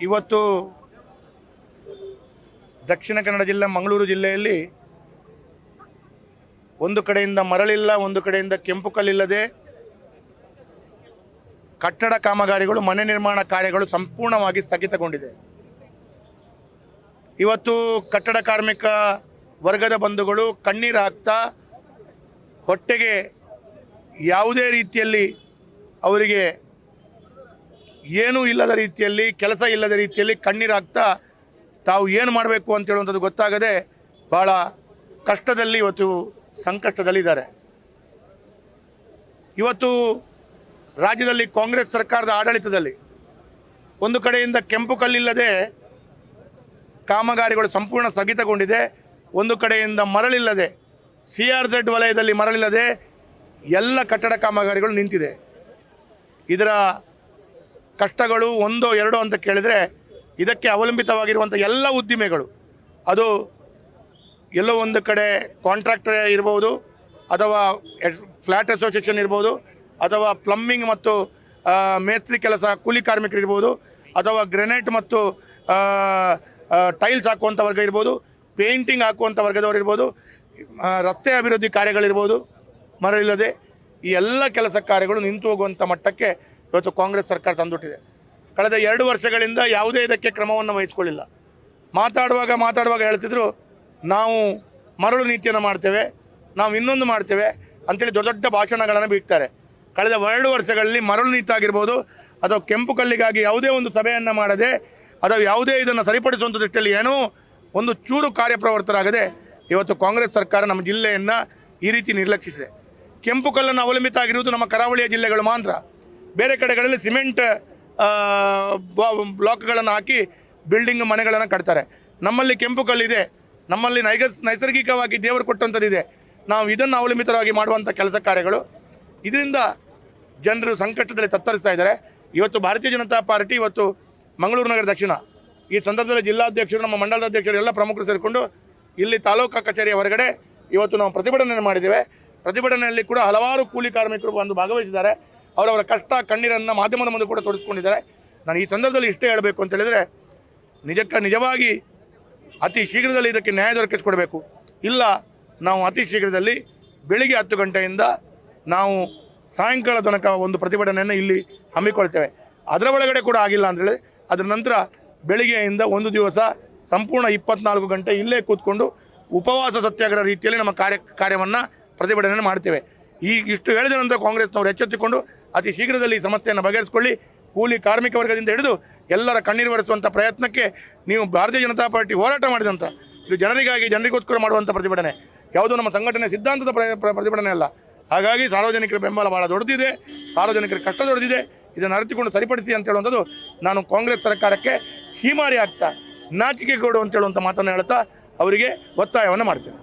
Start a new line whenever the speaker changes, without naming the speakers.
ಇವತ್ತು ದಕ್ಷಿಣ ಕನ್ನಡ ಜಿಲ್ಲೆ ಮಂಗಳೂರು ಜಿಲ್ಲೆಯಲ್ಲಿ ಒಂದು ಕಡೆಯಿಂದ ಮರಳಿಲ್ಲ, ಒಂದು ಕಡೆಯಿಂದ ಕೆಂಪು ಕಲ್ಲಿಲ್ಲದೆ ಕಟ್ಟಡ ಕಾಮಗಾರಿಗಳು, ಮನೆ ನಿರ್ಮಾಣ ಕಾರ್ಯಗಳು ಸಂಪೂರ್ಣವಾಗಿ ಸ್ಥಗಿತಗೊಂಡಿದೆ. ಇವತ್ತು ಕಟ್ಟಡ ಕಾರ್ಮಿಕ ವರ್ಗದ ಬಂಧುಗಳು ಕಣ್ಣೀರು ಹಾಕ್ತಾ ಹೊಟ್ಟೆಗೆ ಯಾವುದೇ ರೀತಿಯಲ್ಲಿ ಅವರಿಗೆ ಏನೂ ಇಲ್ಲದ ರೀತಿಯಲ್ಲಿ, ಕೆಲಸ ಇಲ್ಲದ ರೀತಿಯಲ್ಲಿ ಕಣ್ಣೀರು ಹಾಕ್ತಾ ತಾವು ಏನು ಮಾಡಬೇಕು ಅಂತ ಹೇಳುವಂಥದ್ದು ಗೊತ್ತಾಗದೆ ಭಾಳ ಕಷ್ಟದಲ್ಲಿ ಇವತ್ತು ಸಂಕಷ್ಟದಲ್ಲಿದ್ದಾರೆ. ಇವತ್ತು ರಾಜ್ಯದಲ್ಲಿ ಕಾಂಗ್ರೆಸ್ ಸರ್ಕಾರದ ಆಡಳಿತದಲ್ಲಿ ಒಂದು ಕಡೆಯಿಂದ ಕೆಂಪು ಕಲ್ಲಿಲ್ಲದೆ ಕಾಮಗಾರಿಗಳು ಸಂಪೂರ್ಣ ಸ್ಥಗಿತಗೊಂಡಿದೆ, ಒಂದು ಕಡೆಯಿಂದ ಮರಳಿಲ್ಲದೆ CRZ ವಲಯದಲ್ಲಿ ಮರಳಿಲ್ಲದೆ ಎಲ್ಲ ಕಟ್ಟಡ ಕಾಮಗಾರಿಗಳು ನಿಂತಿದೆ. ಇದರ ಕಷ್ಟಗಳು ಒಂದೋ ಎರಡೋ ಅಂತ ಕೇಳಿದರೆ ಇದಕ್ಕೆ ಅವಲಂಬಿತವಾಗಿರುವಂಥ ಎಲ್ಲ ಉದ್ದಿಮೆಗಳು, ಅದು ಎಲ್ಲೋ ಒಂದು ಕಡೆ ಕಾಂಟ್ರಾಕ್ಟರ್ ಇರ್ಬೋದು, ಅಥವಾ ಫ್ಲ್ಯಾಟ್ ಅಸೋಸಿಯೇಷನ್ ಇರ್ಬೋದು, ಅಥವಾ ಪ್ಲಂಬಿಂಗ್ ಮತ್ತು ಮೇಸ್ತ್ರಿ ಕೆಲಸ ಕೂಲಿ ಕಾರ್ಮಿಕರು ಇರ್ಬೋದು, ಅಥವಾ ಗ್ರೆನೇಟ್ ಮತ್ತು ಟೈಲ್ಸ್ ಹಾಕುವಂಥ ವರ್ಗ ಇರ್ಬೋದು, ಪೇಂಟಿಂಗ್ ಹಾಕುವಂಥ ವರ್ಗದವರು ಇರ್ಬೋದು, ರಸ್ತೆ ಅಭಿವೃದ್ಧಿ ಕಾರ್ಯಗಳಿರ್ಬೋದು, ಮರಳಿಲ್ಲದೆ ಈ ಎಲ್ಲ ಕೆಲಸ ಕಾರ್ಯಗಳು ನಿಂತು ಹೋಗುವಂಥ ಮಟ್ಟಕ್ಕೆ ಇವತ್ತು ಕಾಂಗ್ರೆಸ್ ಸರ್ಕಾರ ತಂದುಬಿಟ್ಟಿದೆ. ಕಳೆದ 2 ವರ್ಷಗಳಿಂದ ಯಾವುದೇ ಇದಕ್ಕೆ ಕ್ರಮವನ್ನು ವಹಿಸ್ಕೊಳ್ಳಿಲ್ಲ. ಮಾತಾಡುವಾಗ ಹೇಳ್ತಿದ್ರು, ನಾವು ಮರಳು ನೀತಿಯನ್ನು ಮಾಡ್ತೇವೆ, ನಾವು ಇನ್ನೊಂದು ಮಾಡ್ತೇವೆ ಅಂಥೇಳಿ ದೊಡ್ಡ ದೊಡ್ಡ ಭಾಷಣಗಳನ್ನು ಬೀಗ್ತಾರೆ. ಕಳೆದ 2 ವರ್ಷಗಳಲ್ಲಿ ಮರಳು ನೀತಿ ಆಗಿರ್ಬೋದು, ಅಥವಾ ಕೆಂಪು ಕಲ್ಲಿಗಾಗಿ ಯಾವುದೇ ಒಂದು ಸಭೆಯನ್ನು ಮಾಡದೆ, ಅಥವಾ ಯಾವುದೇ ಇದನ್ನು ಸರಿಪಡಿಸುವಂಥ ದೃಷ್ಟಿಯಲ್ಲಿ ಏನೂ ಒಂದು ಚೂರು ಕಾರ್ಯಪ್ರವೃತ್ತರಾಗದೆ ಇವತ್ತು ಕಾಂಗ್ರೆಸ್ ಸರ್ಕಾರ ನಮ್ಮ ಜಿಲ್ಲೆಯನ್ನು ಈ ರೀತಿ ನಿರ್ಲಕ್ಷಿಸಿದೆ. ಕೆಂಪು ಕಲ್ಲನ್ನು ಅವಲಂಬಿತ ಆಗಿರುವುದು ನಮ್ಮ ಕರಾವಳಿಯ ಜಿಲ್ಲೆಗಳು ಮಾತ್ರ. ಬೇರೆ ಕಡೆಗಳಲ್ಲಿ ಸಿಮೆಂಟ್ ಬ್ಲಾಕ್ಗಳನ್ನು ಹಾಕಿ ಬಿಲ್ಡಿಂಗ್ ಮನೆಗಳನ್ನು ಕಟ್ತಾರೆ. ನಮ್ಮಲ್ಲಿ ಕೆಂಪು ಕಲ್ಲಿದೆ, ನಮ್ಮಲ್ಲಿ ನೈಸರ್ಗಿಕವಾಗಿ ದೇವರು ಕೊಟ್ಟಂಥದ್ದಿದೆ. ನಾವು ಇದನ್ನು ಅವಲಂಬಿತವಾಗಿ ಮಾಡುವಂಥ ಕೆಲಸ ಕಾರ್ಯಗಳು, ಇದರಿಂದ ಜನರು ಸಂಕಷ್ಟದಲ್ಲಿ ತತ್ತರಿಸ್ತಾ ಇದ್ದಾರೆ. ಇವತ್ತು ಭಾರತೀಯ ಜನತಾ ಪಾರ್ಟಿ ಇವತ್ತು ಮಂಗಳೂರು ನಗರ ದಕ್ಷಿಣ ಈ ಸಂದರ್ಭದಲ್ಲಿ ಜಿಲ್ಲಾಧ್ಯಕ್ಷರು, ನಮ್ಮ ಮಂಡಲದ ಅಧ್ಯಕ್ಷರು ಎಲ್ಲ ಪ್ರಮುಖರು ಸೇರಿಕೊಂಡು ಇಲ್ಲಿ ತಾಲೂಕಾ ಕಚೇರಿಯ ಹೊರಗಡೆ ಇವತ್ತು ನಾವು ಪ್ರತಿಭಟನೆ ಮಾಡಿದ್ದೇವೆ. ಪ್ರತಿಭಟನೆಯಲ್ಲಿ ಕೂಡ ಹಲವಾರು ಕೂಲಿ ಕಾರ್ಮಿಕರು ಬಂದು ಭಾಗವಹಿಸಿದ್ದಾರೆ. ಅವರವರ ಕಷ್ಟ ಕಣ್ಣೀರನ್ನು ಮಾಧ್ಯಮದ ಮುಂದೆ ಕೂಡ ತೋರಿಸ್ಕೊಂಡಿದ್ದಾರೆ. ನಾನು ಈ ಸಂದರ್ಭದಲ್ಲಿ ಇಷ್ಟೇ ಹೇಳಬೇಕು ಅಂತ ಹೇಳಿದರೆ, ನಿಜವಾಗಿ ಅತಿ ಶೀಘ್ರದಲ್ಲಿ ಇದಕ್ಕೆ ನ್ಯಾಯ ದೊರಕಿಸಿಕೊಡಬೇಕು. ಇಲ್ಲ, ನಾವು ಅತಿ ಶೀಘ್ರದಲ್ಲಿ ಬೆಳಿಗ್ಗೆ 10 ಗಂಟೆಯಿಂದ ನಾವು ಸಾಯಂಕಾಲ ತನಕ ಒಂದು ಪ್ರತಿಭಟನೆಯನ್ನು ಇಲ್ಲಿ ಹಮ್ಮಿಕೊಳ್ತೇವೆ. ಅದರ ಒಳಗಡೆ ಕೂಡ ಆಗಿಲ್ಲ ಅಂತೇಳಿ ಅದರ ನಂತರ ಬೆಳಿಗ್ಗೆಯಿಂದ ಒಂದು ದಿವಸ ಸಂಪೂರ್ಣ 24 ಗಂಟೆ ಇಲ್ಲೇ ಕೂತ್ಕೊಂಡು ಉಪವಾಸ ಸತ್ಯಾಗ್ರಹ ರೀತಿಯಲ್ಲಿ ನಮ್ಮ ಕಾರ್ಯವನ್ನು ಪ್ರತಿಭಟನೆ ಮಾಡ್ತೇವೆ. ಇಷ್ಟು ಹೇಳಿದ ನಂತರ ಕಾಂಗ್ರೆಸ್ನವರು ಎಚ್ಚೆತ್ತುಕೊಂಡು ಅತಿ ಶೀಘ್ರದಲ್ಲಿ ಈ ಸಮಸ್ಯೆಯನ್ನು ಬಗೆಹರಿಸಿಕೊಳ್ಳಿ. ಕೂಲಿ ಕಾರ್ಮಿಕ ವರ್ಗದಿಂದ ಹಿಡಿದು ಎಲ್ಲರ ಕಣ್ಣೀರು ಒರೆಸುವಂಥ ಪ್ರಯತ್ನಕ್ಕೆ ನೀವು ಭಾರತೀಯ ಜನತಾ ಪಾರ್ಟಿ ಹೋರಾಟ ಮಾಡಿದಂಥ ಇದು ಜನರಿಗೋಸ್ಕರ ಮಾಡುವಂಥ ಪ್ರತಿಭಟನೆ, ಯಾವುದೋ ನಮ್ಮ ಸಂಘಟನೆ ಸಿದ್ಧಾಂತದ ಪ್ರತಿಭಟನೆ ಅಲ್ಲ. ಹಾಗಾಗಿ ಸಾರ್ವಜನಿಕರ ಬೆಂಬಲ ಭಾಳ ದೊಡ್ಡದಿದೆ, ಸಾರ್ವಜನಿಕರ ಕಷ್ಟ ದೊಡ್ಡದಿದೆ. ಇದನ್ನು ಅರಿತುಕೊಂಡು ಸರಿಪಡಿಸಿ ಅಂತ ಹೇಳುವಂಥದ್ದು ನಾನು ಕಾಂಗ್ರೆಸ್ ಸರ್ಕಾರಕ್ಕೆ ಛೀಮಾರಿ ಆಗ್ತಾ ನಾಚಿಕೆಗೌಡು ಅಂತ ಹೇಳುವಂಥ ಮಾತನ್ನು ಹೇಳ್ತಾ ಅವರಿಗೆ ಒತ್ತಾಯವನ್ನು ಮಾಡ್ತೇನೆ.